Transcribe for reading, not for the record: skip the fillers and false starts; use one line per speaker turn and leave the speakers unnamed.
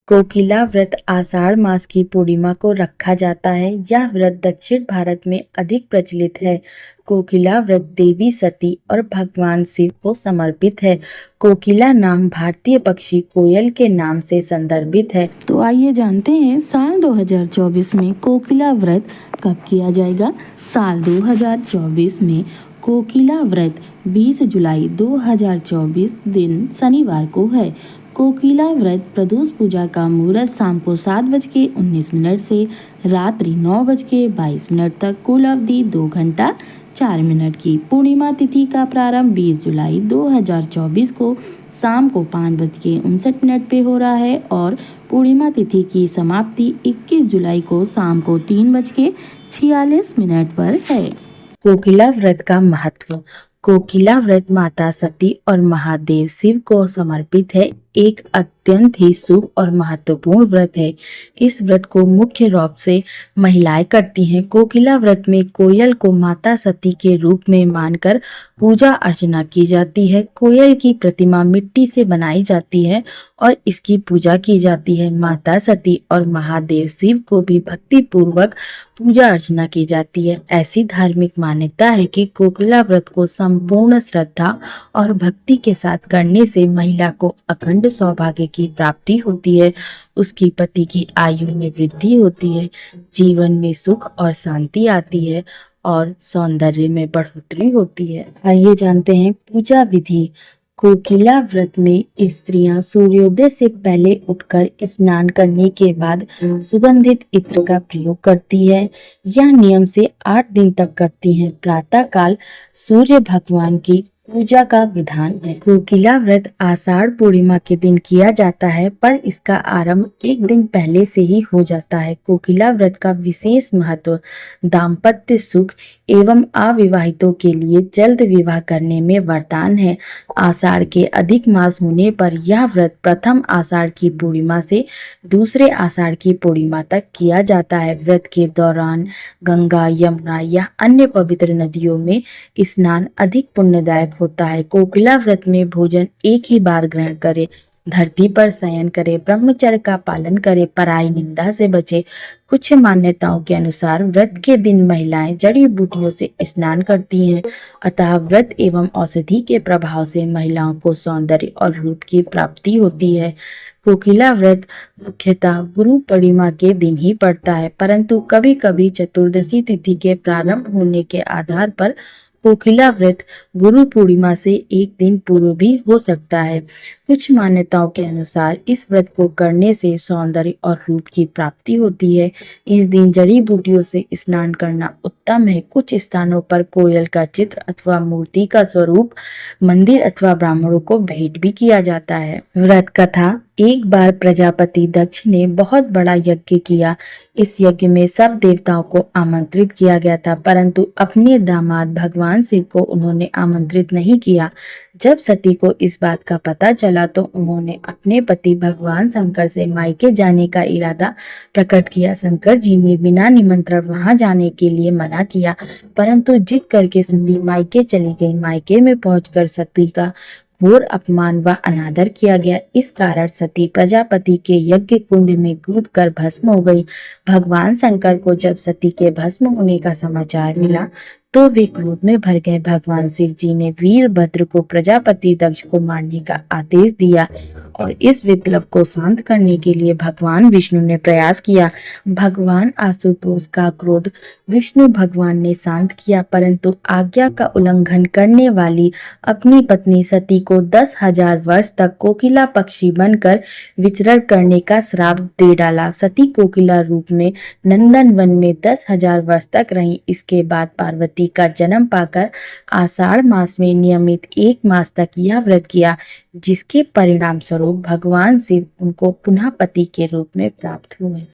कोकिला व्रत आषाढ़ मास की पूर्णिमा को रखा जाता है। यह व्रत दक्षिण भारत में अधिक प्रचलित है। कोकिला व्रत देवी सती और भगवान शिव को समर्पित है। कोकिला नाम भारतीय पक्षी कोयल के नाम से संदर्भित है।
तो आइए जानते हैं साल 2024 में कोकिला व्रत कब किया जाएगा। साल 2024 में कोकिला व्रत 20 जुलाई 2024 दिन शनिवार को है। कोकिला व्रत प्रदोष पूजा का मुहूर्त शाम को 7:19 से रात्रि 9:22 तक, कुल अवधि 2 घंटा 4 मिनट की। पूर्णिमा तिथि का प्रारंभ 20 जुलाई 2024 को शाम को 5:59 पे हो रहा है और पूर्णिमा तिथि की समाप्ति 21 जुलाई को शाम को 3:46 पर है।
कोकिला व्रत का महत्व। कोकिला व्रत माता सती और महादेव शिव को समर्पित है। एक अत्यंत ही शुभ और महत्वपूर्ण व्रत है। इस व्रत को मुख्य रूप से महिलाएं करती हैं। कोकिला व्रत में कोयल को माता सती के रूप में मानकर पूजा अर्चना की जाती है। कोयल की प्रतिमा मिट्टी से बनाई जाती है और इसकी पूजा की जाती है। माता सती और महादेव शिव को भी भक्ति पूर्वक पूजा अर्चना की जाती है। ऐसी धार्मिक मान्यता है कि कोकिला व्रत को संपूर्ण श्रद्धा और भक्ति के साथ करने से महिला को अखंड सौभाग्य की प्राप्ति होती है, उसकी पति की आयु में वृद्धि होती है, जीवन में सुख और शांति आती है और सौंदर्य में बढ़ोतरी होती है। आइए जानते हैं पूजा विधि। कोकिला व्रत में स्त्रियां सूर्योदय से पहले उठकर स्नान करने के बाद सुगंधित इत्र का प्रयोग करती है। यह नियम से 8 दिन तक करती हैं। प्रातः काल सूर्य भगवान की पूजा का विधान है। कोकिला व्रत आषाढ़ पूर्णिमा के दिन किया जाता है, पर इसका आरंभ एक दिन पहले से ही हो जाता है। कोकिला व्रत का विशेष महत्व दाम्पत्य सुख एवं अविवाहितों के लिए जल्द विवाह करने में वरदान है। आषाढ़ के अधिक मास होने पर यह व्रत प्रथम आषाढ़ की पूर्णिमा से दूसरे आषाढ़ की पूर्णिमा तक किया जाता है। व्रत के दौरान गंगा, यमुना या अन्य पवित्र नदियों में स्नान अधिक पुण्यदायक होता है। कोकिला व्रत में भोजन एक ही बार ग्रहण करें, धरती पर शयन करे, ब्रह्मचर्य का पालन करे, पराई निंदा से बचे। कुछ मान्यताओं के अनुसार व्रत के दिन महिलाएं जड़ी बूटियों से स्नान करती हैं, अतः व्रत एवं औषधि के प्रभाव से महिलाओं को सौंदर्य और रूप की प्राप्ति होती है। कोकिला व्रत मुख्यतः गुरु पूर्णिमा के दिन ही पड़ता है, परंतु कभी कभी चतुर्दशी तिथि के प्रारंभ होने के आधार पर कोकिला व्रत गुरु पूर्णिमा से एक दिन पूर्व भी हो सकता है। कुछ मान्यताओं के अनुसार इस व्रत को करने से सौंदर्य और रूप की प्राप्ति होती है। इस दिन जड़ी बूटियों से स्नान करना उत्तम है। कुछ स्थानों पर कोयल का चित्र अथवा मूर्ति का स्वरूप मंदिर अथवा ब्राह्मणों को भेंट भी किया जाता है। व्रत कथा। एक बार प्रजापति दक्ष ने बहुत बड़ा यज्ञ किया। इस यज्ञ में सब देवताओं को आमंत्रित किया गया था, परंतु अपने दामाद भगवान शिव को उन्होंने आमंत्रित नहीं किया। जब सती को इस बात का पता चला तो उन्होंने अपने पति भगवान शंकर से मायके जाने का इरादा प्रकट किया। शंकर जी ने बिना निमंत्रण वहां जाने के लिए मना किया, परंतु जिद करके सती मायके चली गई। मायके में पहुंचकर सती का घोर अपमान व अनादर किया गया। इस कारण सती प्रजापति के यज्ञ कुंड में कूदकर भस्म हो गई। भगवान शंकर को जब सती के भस्म होने का समाचार मिला तो वे क्रोध में भर गए। भगवान शिव जी ने वीरभद्र को प्रजापति दक्ष को मारने का आदेश दिया और इस विप्लव को शांत करने के लिए भगवान विष्णु ने प्रयास किया। भगवान आशुतोष का क्रोध विष्णु भगवान ने शांत किया, परंतु आज्ञा का उल्लंघन करने वाली अपनी पत्नी सती को 10,000 वर्ष तक कोकिला पक्षी बनकर विचरण करने का श्राप दे डाला। सती कोकिला रूप में नंदन वन में 10,000 वर्ष तक रही। इसके बाद पार्वती का जन्म पाकर आषाढ़ मास में नियमित 1 मास तक यह व्रत किया, जिसके परिणाम स्वरूप भगवान शिव उनको पुनः पति के रूप में प्राप्त हुए।